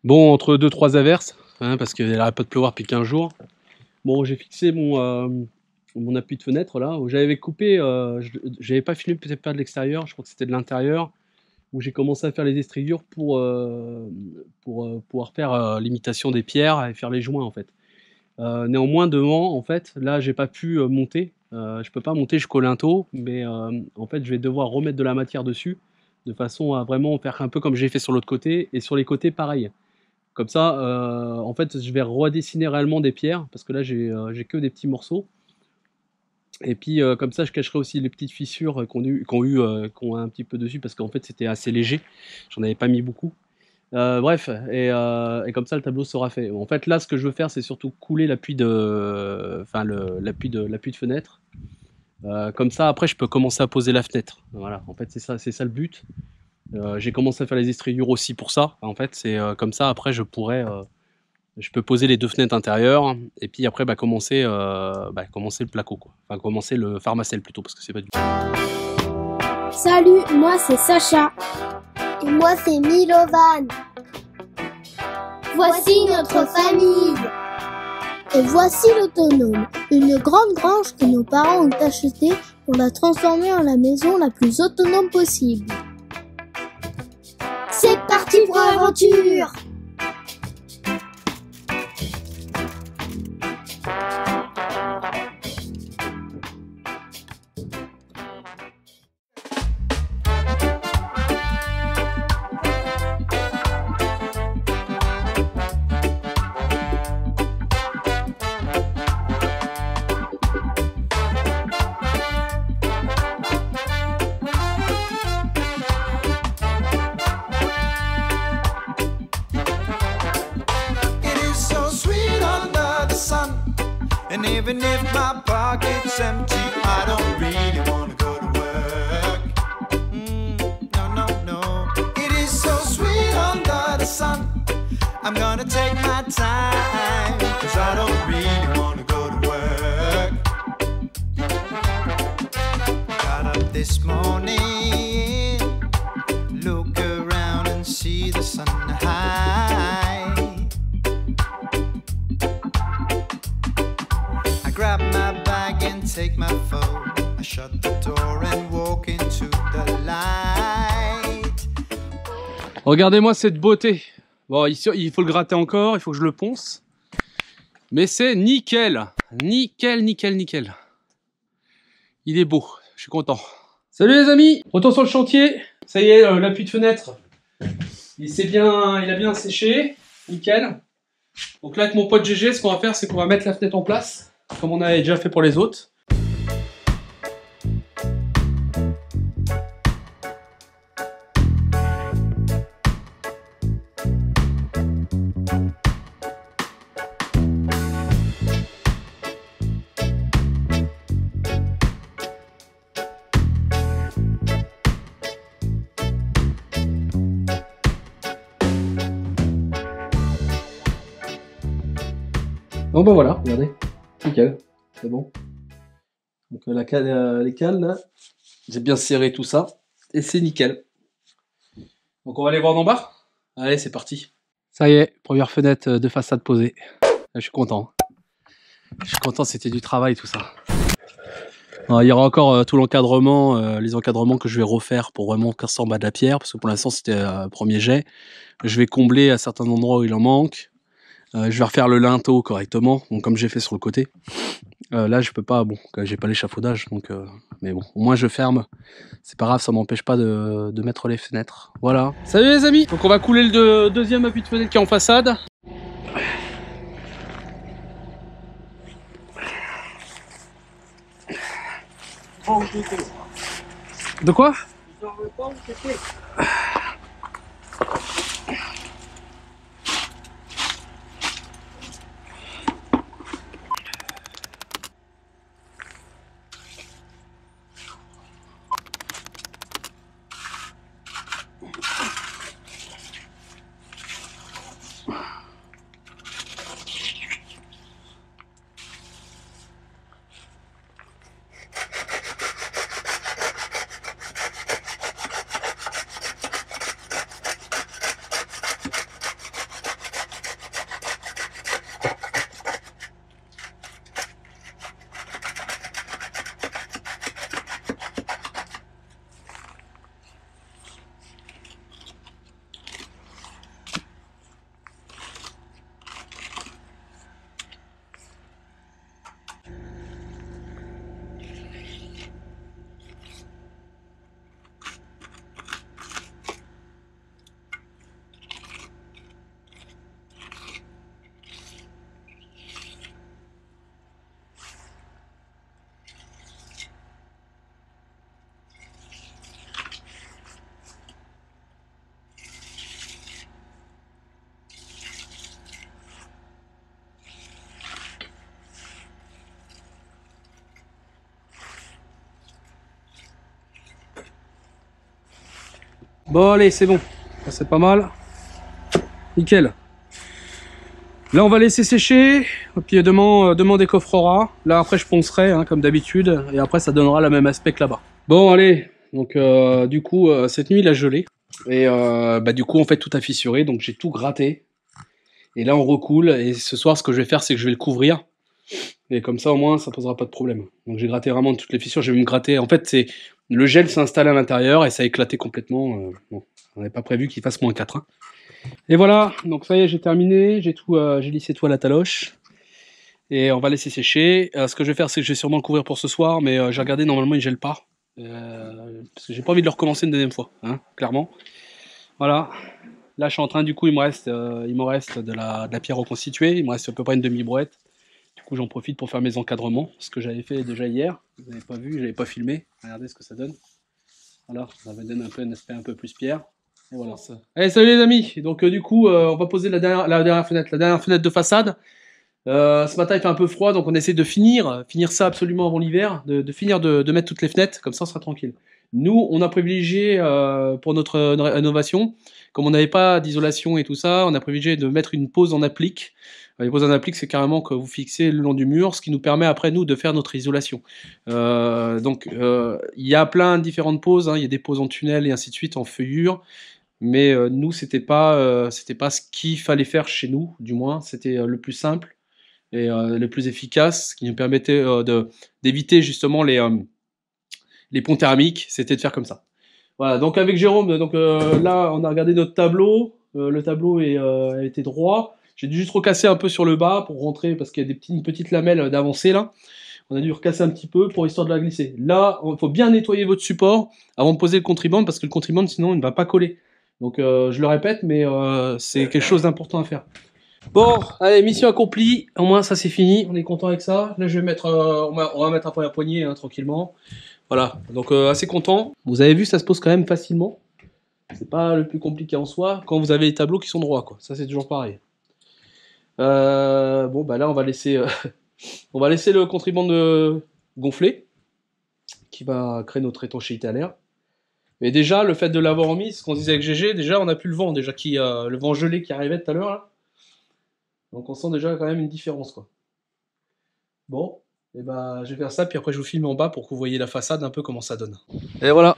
Bon, entre 2-3 averses, hein, parce qu'il n'arrête pas de pleuvoir depuis 15 jours. Bon, j'ai fixé mon appui de fenêtre là, où j'avais coupé, j'avais pas filmé, peut-être pas de l'extérieur, je crois que c'était de l'intérieur, où j'ai commencé à faire les estrigures pour pouvoir faire l'imitation des pierres et faire les joints en fait. Néanmoins devant, en fait, là j'ai pas pu monter, je peux pas monter jusqu'au linteau, mais en fait je vais devoir remettre de la matière dessus, de façon à vraiment faire un peu comme j'ai fait sur l'autre côté, et sur les côtés pareil. Comme ça, en fait, je vais redessiner réellement des pierres, parce que là j'ai que des petits morceaux. Et puis comme ça, je cacherai aussi les petites fissures qu'on a un petit peu dessus, parce qu'en fait c'était assez léger, j'en avais pas mis beaucoup. Bref, et comme ça le tableau sera fait. En fait, là, ce que je veux faire, c'est surtout couler l'appui de, enfin l'appui de fenêtre. Comme ça, après, je peux commencer à poser la fenêtre. Voilà. En fait, c'est ça le but. J'ai commencé à faire les estrigures aussi pour ça. En fait, c'est comme ça. Après, je peux poser les 2 fenêtres intérieures, et puis après, commencer le placo, quoi. Enfin, commencer le pharmacel plutôt, parce que c'est pas du tout. Salut, moi c'est Sacha. Et moi c'est Milovan. Voici notre famille. Et voici l'Autonome, une grande grange que nos parents ont achetée pour la transformer en la maison la plus autonome possible. C'est parti pour l'aventure. And even if my pocket's empty, I don't really wanna go to work. No, no, no. It is so sweet under the sun. I'm gonna take my time, 'cause I don't really wanna go to work. Got up this morning, look around and see the sun high. Grab my bag and take my phone. I shut the door and walk into the light. Regardez-moi cette beauté. Bon, ici, il faut le gratter encore, il faut que je le ponce. Mais c'est nickel. Nickel, nickel, nickel. Il est beau, je suis content. Salut les amis, retour sur le chantier. Ça y est, l'appui de fenêtre, il a bien séché. Nickel. Donc là, avec mon pote GG, ce qu'on va faire, c'est qu'on va mettre la fenêtre en place, comme on avait déjà fait pour les autres. Donc ben voilà, regardez. Nickel, c'est bon. Donc les cales là, j'ai bien serré tout ça et c'est nickel. Donc on va aller voir d'en bas. Allez, c'est parti. Ça y est, première fenêtre de façade posée. Là, je suis content. Je suis content, c'était du travail tout ça. Alors, il y aura encore tout l'encadrement, les encadrements que je vais refaire pour vraiment casser en bas de la pierre, parce que pour l'instant c'était premier jet. Je vais combler à certains endroits où il en manque. Je vais refaire le linteau correctement, donc comme j'ai fait sur le côté. Là je peux pas, bon, j'ai pas l'échafaudage, donc mais bon, au moins je ferme. C'est pas grave, ça m'empêche pas de mettre les fenêtres. Voilà. Salut les amis. Donc on va couler le deuxième appui de fenêtre qui est en façade. De quoi? Bon allez, c'est bon. C'est pas mal. Nickel. Là on va laisser sécher, et puis demain on décoffrera. Là après je poncerai hein, comme d'habitude, et après ça donnera le même aspect que là-bas. Bon allez, donc du coup cette nuit il a gelé, et du coup en fait tout a fissuré, donc j'ai tout gratté. Et là on recoule, et ce soir ce que je vais faire c'est que je vais le couvrir, et comme ça au moins ça posera pas de problème. Donc j'ai gratté vraiment toutes les fissures, je vais me gratter, en fait c'est le gel s'est installé à l'intérieur et ça a éclaté complètement, bon, on n'avait pas prévu qu'il fasse -4 hein. Et voilà, donc ça y est, j'ai terminé, j'ai lissé tout à la taloche. Et on va laisser sécher. Ce que je vais faire, c'est que je vais sûrement le couvrir pour ce soir, mais j'ai regardé, normalement il gèle pas. Parce que j'ai pas envie de le recommencer une deuxième fois, hein, clairement. Voilà. Là je suis en train, du coup il me reste de la pierre reconstituée, il me reste à peu près une demi-brouette. Du coup j'en profite pour faire mes encadrements, ce que j'avais fait déjà hier. Vous n'avez pas vu, j'avais pas filmé. Regardez ce que ça donne. Voilà, ça va donner un aspect un peu plus pierre. Et voilà. Allez, salut les amis. Donc du coup, on va poser la dernière fenêtre de façade. Ce matin il fait un peu froid, donc on essaie de finir ça absolument avant l'hiver, de finir de mettre toutes les fenêtres, comme ça on sera tranquille. Nous, on a privilégié pour notre rénovation, comme on n'avait pas d'isolation et tout ça, on a privilégié de mettre une pose en applique. Les poses en applique, c'est carrément que vous fixez le long du mur, ce qui nous permet après nous de faire notre isolation. Donc il y a plein de différentes poses, hein. Il y a des poses en tunnel et ainsi de suite, en feuillure. Mais nous, c'était pas ce qu'il fallait faire chez nous, du moins. C'était le plus simple et le plus efficace, ce qui nous permettait d'éviter justement les ponts thermiques. C'était de faire comme ça. Voilà, donc avec Jérôme, là, on a regardé notre tableau. Le tableau a été droit. J'ai dû juste recasser un peu sur le bas pour rentrer, parce qu'il y a une petite lamelle d'avancée là. On a dû recasser un petit peu pour histoire de la glisser. Là, il faut bien nettoyer votre support avant de poser le contriband, parce que le contriband, sinon, il ne va pas coller. Donc je le répète, mais c'est quelque chose d'important à faire. Bon, allez, mission accomplie. Au moins ça c'est fini, on est content avec ça. Là je vais mettre, on va mettre un peu la poignée hein, tranquillement. Voilà, donc assez content. Vous avez vu, ça se pose quand même facilement. C'est pas le plus compliqué en soi, quand vous avez les tableaux qui sont droits, quoi. Ça c'est toujours pareil. Bon bah là on va laisser, on va laisser le contriband gonfler, qui va créer notre étanchéité à l'air. Mais déjà, le fait de l'avoir mis, ce qu'on disait avec GG, déjà on a plus le vent, déjà le vent gelé qui arrivait tout à l'heure là. Donc on sent déjà quand même une différence quoi. Bon, et bah je vais faire ça, puis après je vous filme en bas pour que vous voyez la façade un peu comment ça donne. Et voilà.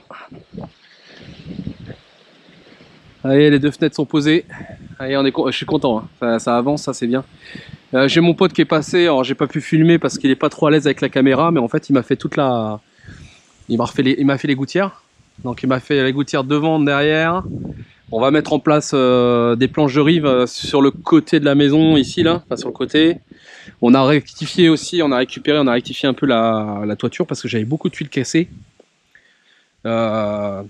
Allez, les deux fenêtres sont posées. Allez, je suis content, hein. Ça avance, ça c'est bien. J'ai mon pote qui est passé, alors j'ai pas pu filmer parce qu'il est pas trop à l'aise avec la caméra, mais en fait il m'a fait il m'a fait les gouttières. Donc il m'a fait les gouttières devant, derrière. On va mettre en place des planches de rive sur le côté de la maison, ici là, enfin sur le côté. On a rectifié aussi, on a rectifié un peu la toiture parce que j'avais beaucoup de tuiles cassées. Ouais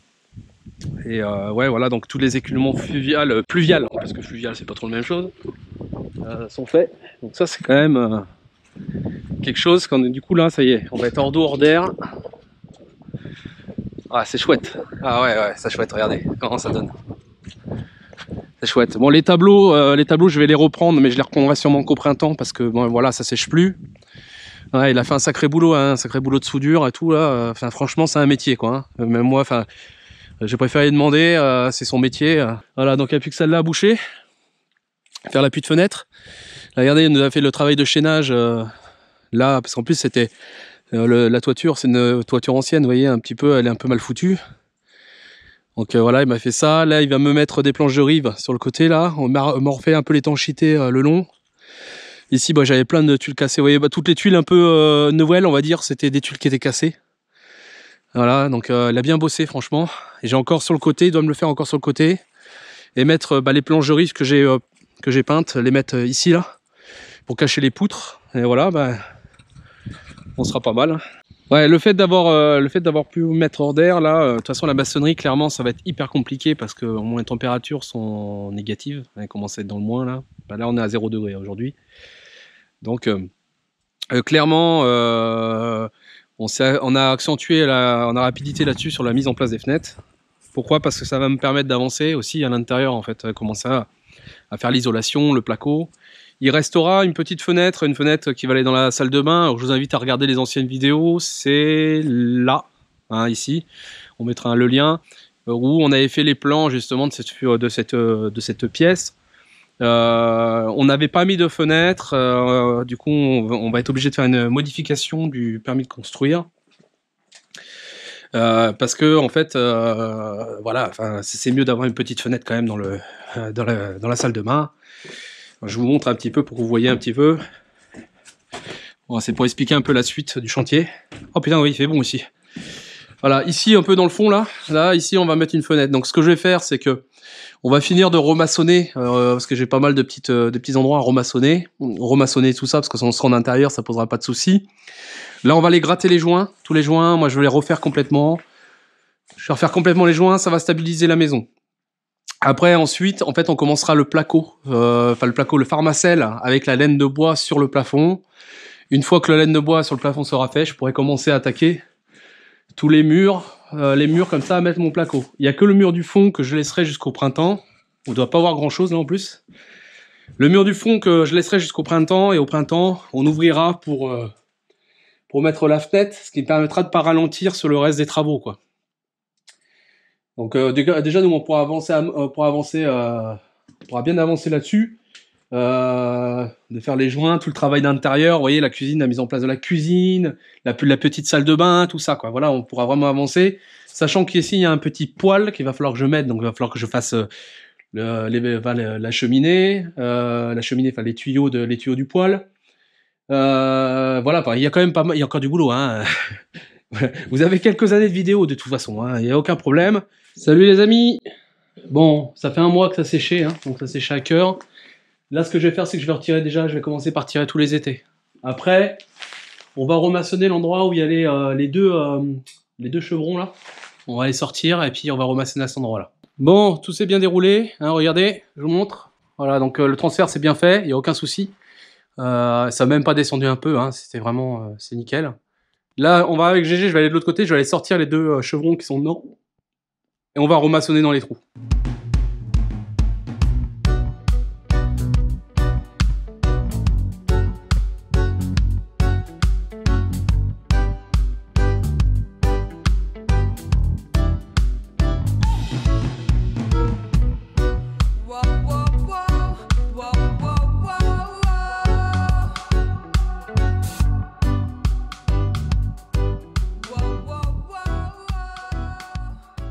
voilà, donc tous les écoulements pluviales, parce que fluvial c'est pas trop la même chose, sont faits. Donc ça c'est quand même quelque chose, du coup là ça y est, on va être hors d'eau, hors d'air. Ah c'est chouette, ah ouais c'est chouette, regardez comment ça donne. C'est chouette. Bon les tableaux je vais les reprendre, mais je les reprendrai sûrement qu'au printemps parce que bon, voilà, ça sèche plus. Ouais, il a fait un sacré boulot, hein, un sacré boulot de soudure et tout là. Enfin franchement c'est un métier quoi. Hein. Même moi, enfin j'ai préféré demander, c'est son métier. Voilà, donc il n'y a plus que celle-là à boucher. Faire l'appui de fenêtre. Là, regardez, il nous a fait le travail de chaînage là, parce qu'en plus c'était la toiture, c'est une toiture ancienne, vous voyez, un petit peu, elle est un peu mal foutue. Donc voilà, il m'a fait ça. Là, il va me mettre des planches de rive sur le côté là. On m'a refait un peu l'étanchéité le long. Ici, bah, j'avais plein de tuiles cassées. Vous voyez, bah, toutes les tuiles un peu nouvelles, on va dire, c'était des tuiles qui étaient cassées. Voilà, donc il a bien bossé franchement. Et j'ai encore sur le côté, il doit me le faire encore sur le côté. Et mettre les planches de rive que j'ai peintes, les mettre ici là, pour cacher les poutres. Et voilà, bah, on sera pas mal. Ouais, le fait d'avoir pu mettre hors d'air là, de toute façon la maçonnerie clairement ça va être hyper compliqué parce que au moins les températures sont négatives, elles commencent à être dans le moins là. Bah, là on est à 0 degré aujourd'hui. Donc clairement on a accentué la rapidité là-dessus sur la mise en place des fenêtres. Pourquoi? Parce que ça va me permettre d'avancer aussi à l'intérieur en fait, commencer à faire l'isolation, le placo. Il restera une petite fenêtre, une fenêtre qui va aller dans la salle de bain. Alors, je vous invite à regarder les anciennes vidéos, c'est là, hein, ici. On mettra le lien. où on avait fait les plans justement de cette pièce. On n'avait pas mis de fenêtre, du coup on va être obligé de faire une modification du permis de construire. Parce que en fait, voilà, c'est mieux d'avoir une petite fenêtre quand même dans la salle de bain. Je vous montre un petit peu pour que vous voyez un petit peu. Bon, c'est pour expliquer un peu la suite du chantier. Oh putain, oui, il fait bon ici. Voilà, ici un peu dans le fond là, ici on va mettre une fenêtre. Donc ce que je vais faire, c'est que on va finir de remaçonner, parce que j'ai pas mal de petits endroits à remaçonner. Remaçonner tout ça, parce que si on sera en intérieur, ça posera pas de soucis. Là, on va les gratter les joints, tous les joints. Moi, je vais les refaire complètement. Je vais refaire complètement les joints, ça va stabiliser la maison. Après, ensuite, en fait, on commencera le placo. Le pharmacèle avec la laine de bois sur le plafond. Une fois que la laine de bois sur le plafond sera faite, je pourrai commencer à attaquer tous les murs comme ça, à mettre mon placo. Il n'y a que le mur du fond que je laisserai jusqu'au printemps. On ne doit pas avoir grand-chose là en plus. Le mur du fond que je laisserai jusqu'au printemps, et au printemps, on ouvrira pour mettre la fenêtre, ce qui me permettra de ne pas ralentir sur le reste des travaux, quoi. Donc déjà, nous, on pourra avancer, on pourra bien avancer là-dessus. De faire les joints, tout le travail d'intérieur, vous voyez, la cuisine, la mise en place de la cuisine, la petite salle de bain, tout ça, quoi. Voilà, on pourra vraiment avancer, sachant qu'ici il y a un petit poêle qu'il va falloir que je mette, donc il va falloir que je fasse la cheminée, enfin les tuyaux du poêle. Voilà, il y a quand même il y a encore du boulot, hein. Vous avez quelques années de vidéos de toute façon, hein, il n'y a aucun problème. Salut les amis. Bon, ça fait un mois que ça séchait, hein, donc ça séchait à cœur. Là, ce que je vais faire, c'est que je vais commencer par tirer tous les étais. Après, on va remaçonner l'endroit où il y a les deux chevrons là. On va les sortir et puis on va remaçonner à cet endroit-là. Bon, tout s'est bien déroulé, hein, regardez, je vous montre. Voilà, donc le transfert c'est bien fait, il n'y a aucun souci. Ça n'a même pas descendu un peu, hein, c'était vraiment, c'est nickel. Là, on va avec GG, je vais aller de l'autre côté, je vais aller sortir les deux chevrons qui sont dedans. Et on va remaçonner dans les trous.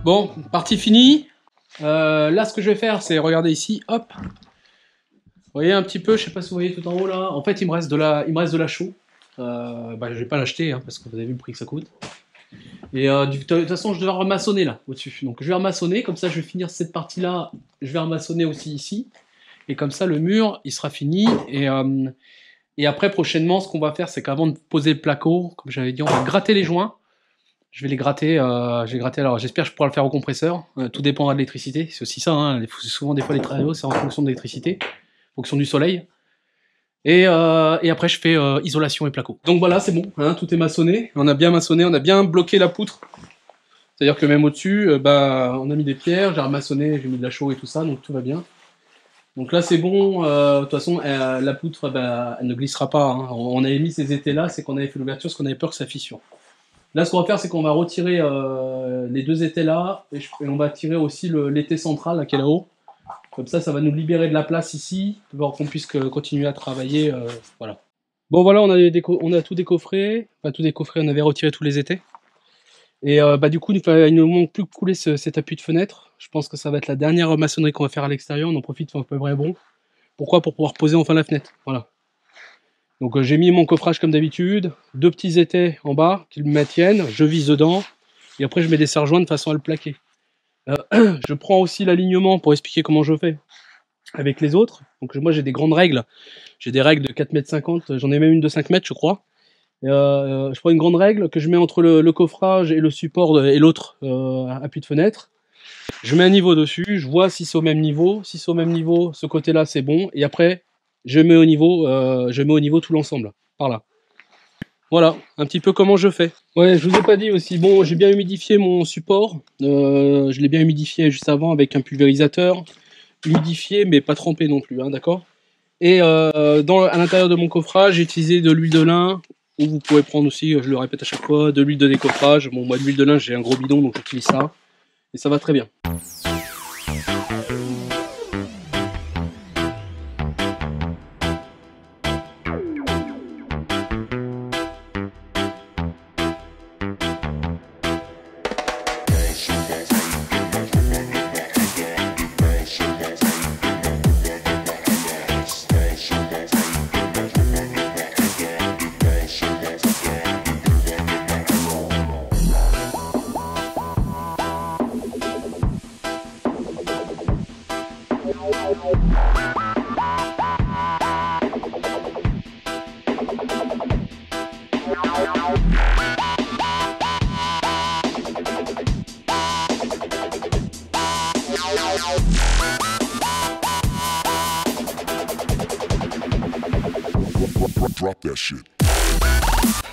Bon, partie finie. Là, ce que je vais faire, c'est regarder ici, hop. Vous voyez un petit peu, je sais pas si vous voyez tout en haut là. En fait, il me reste de la chaux. Je vais pas l'acheter, hein, parce que vous avez vu le prix que ça coûte. Et de toute façon, je devais remaçonner là, au-dessus. Donc, je vais remaçonner, comme ça, je vais finir cette partie-là. Je vais remaçonner aussi ici. Et comme ça, le mur, il sera fini. Et après, prochainement, ce qu'on va faire, c'est qu'avant de poser le placo, comme j'avais dit, on va gratter les joints. Je vais les gratter, alors j'espère que je pourrai le faire au compresseur, tout dépendra de l'électricité, c'est aussi ça, hein, souvent des fois les travaux c'est en fonction de l'électricité, en fonction du soleil, et après je fais isolation et placo. Donc voilà, c'est bon, hein, tout est maçonné, on a bien bloqué la poutre, c'est-à-dire que même au-dessus, on a mis des pierres, j'ai remaçonné, j'ai mis de la chaux et tout ça, donc tout va bien. Donc là c'est bon, de toute façon la poutre elle ne glissera pas, hein. On avait mis ces étais là, c'est qu'on avait fait l'ouverture parce qu'on avait peur que ça fissure. Là, ce qu'on va faire, c'est qu'on va retirer les deux étais là, et on va tirer aussi l'étai central là, qui est là-haut. Comme ça, ça va nous libérer de la place ici, pour qu'on puisse continuer à travailler. Voilà. Bon, voilà, on a tout décoffré. Enfin, tout décoffré, on avait retiré tous les étais. Et du coup, il ne nous manque plus que couler cet appui de fenêtre. Je pense que ça va être la dernière maçonnerie qu'on va faire à l'extérieur. On en profite, c'est à peu près bon. Pourquoi? Pour pouvoir poser enfin la fenêtre. Voilà. Donc j'ai mis mon coffrage comme d'habitude, deux petits étais en bas qui me maintiennent, je vise dedans, et après je mets des serre-joints de façon à le plaquer. Je prends aussi l'alignement pour expliquer comment je fais avec les autres. Donc moi j'ai des grandes règles, j'ai des règles de 4,50 m, j'en ai même une de 5 mètres je crois. Je prends une grande règle que je mets entre le coffrage et le support et l'autre appui de fenêtre. Je mets un niveau dessus, je vois si c'est au même niveau, si c'est au même niveau, ce côté-là c'est bon, et après je mets au niveau tout l'ensemble, par là. Voilà, un petit peu comment je fais. Ouais, je vous ai pas dit aussi, bon, j'ai bien humidifié mon support. Je l'ai bien humidifié juste avant avec un pulvérisateur. Humidifié, mais pas trempé non plus, hein, d'accord. Et à l'intérieur de mon coffrage, j'ai utilisé de l'huile de lin, ou vous pouvez prendre aussi, je le répète à chaque fois, de l'huile de décoffrage. Bon, moi, de l'huile de lin, j'ai un gros bidon, donc j'utilise ça. et ça va très bien.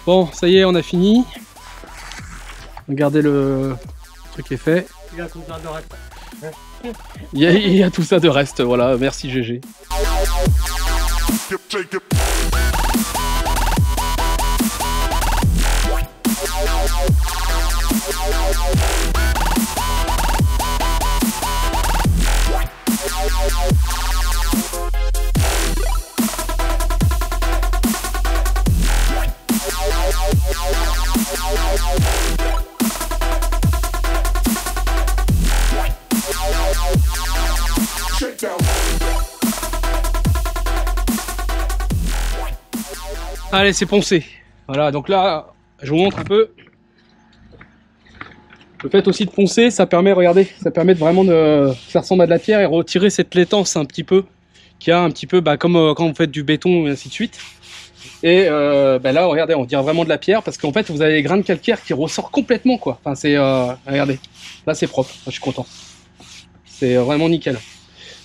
Bon, ça y est, on a fini. Regardez, le truc est fait. Il y a tout ça de reste. Il y a tout ça de reste, voilà. Merci GG. Allez, c'est poncé. Voilà, donc là, je vous montre un peu. Le fait aussi de poncer, ça permet, regardez, ça permet vraiment de faire ressembler à de la pierre et retirer cette laitance un petit peu, qui a un petit peu, comme quand vous faites du béton et ainsi de suite. Et là, regardez, on dirait vraiment de la pierre parce qu'en fait, vous avez les grains de calcaire qui ressortent complètement, quoi. Enfin, c'est, regardez, là, c'est propre. Je suis content. C'est vraiment nickel.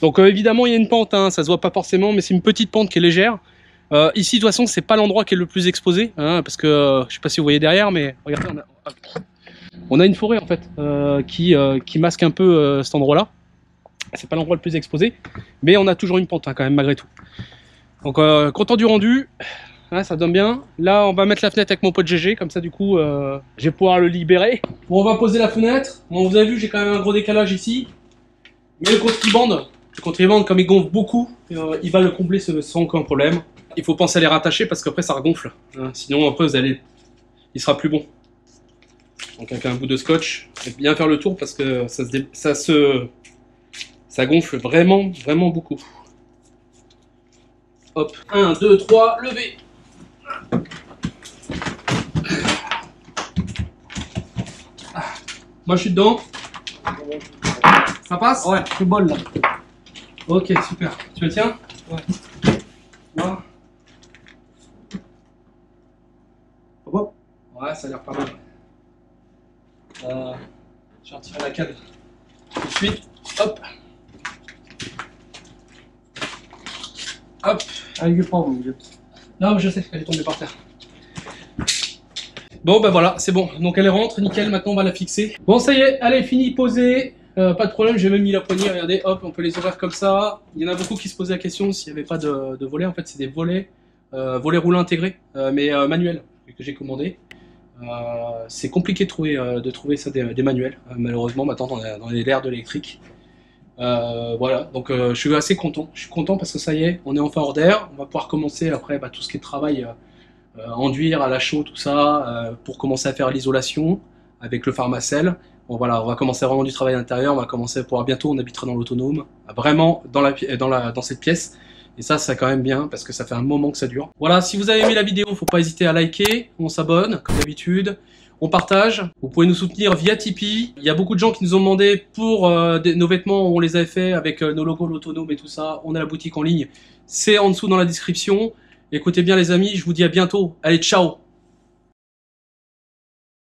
Donc, évidemment, il y a une pente, hein, ça se voit pas forcément, mais c'est une petite pente qui est légère. Ici, de toute façon, c'est pas l'endroit qui est le plus exposé, hein, parce que je sais pas si vous voyez derrière, mais regardez, on a une forêt en fait qui masque un peu cet endroit-là. C'est pas l'endroit le plus exposé, mais on a toujours une pente, hein, quand même, malgré tout. Donc, content du rendu, hein, ça donne bien. Là, on va mettre la fenêtre avec mon pote GG, comme ça, du coup, je vais pouvoir le libérer. Bon, on va poser la fenêtre. Bon, vous avez vu, j'ai quand même un gros décalage ici, mais le contrebande, comme il gonfle beaucoup, il va le combler sans aucun problème. Il faut penser à les rattacher parce qu'après ça regonfle, hein. Sinon après il sera plus bon. Donc avec un bout de scotch, bien faire le tour parce que ça gonfle vraiment beaucoup. Hop, 1, 2, 3, levez. Moi je suis dedans. Ça passe? Ouais, c'est bon là. Ok, super. Tu le tiens? Ouais. Voilà. Bon. Ouais, ça a l'air pas mal. Je vais retirer la cadre tout de suite. Hop. Hop. Elle est pas bon. Non, mais je sais, elle est tombée par terre. Bon, ben voilà, c'est bon. Donc elle rentre, nickel. Maintenant, on va la fixer. Bon, ça y est, elle est finie, posée. Pas de problème, j'ai même mis la poignée. Regardez, hop, on peut les ouvrir comme ça. Il y en a beaucoup qui se posaient la question s'il n'y avait pas de volets. En fait, c'est des volets, volets roulants intégrés, mais manuels, que j'ai commandé. C'est compliqué de trouver ça des manuels, malheureusement, maintenant dans l'ère de l'électrique. Voilà, donc je suis assez content. Je suis content parce que ça y est, on est enfin hors d'air. On va pouvoir commencer après tout ce qui est travail, enduire à la chaux, tout ça, pour commencer à faire l'isolation avec le pharmacèle. Bon voilà, on va commencer vraiment du travail à l'intérieur. On va commencer à pouvoir bientôt, on habitera dans l'autonome, vraiment dans cette pièce. Et ça quand même bien parce que ça fait un moment que ça dure. Voilà, si vous avez aimé la vidéo, faut pas hésiter à liker, on s'abonne comme d'habitude, on partage. Vous pouvez nous soutenir via Tipeee. Il y a beaucoup de gens qui nous ont demandé pour nos vêtements, on les avait fait avec nos logos l'autonome et tout ça. On a la boutique en ligne, c'est en dessous dans la description. Écoutez bien les amis, je vous dis à bientôt. Allez, ciao!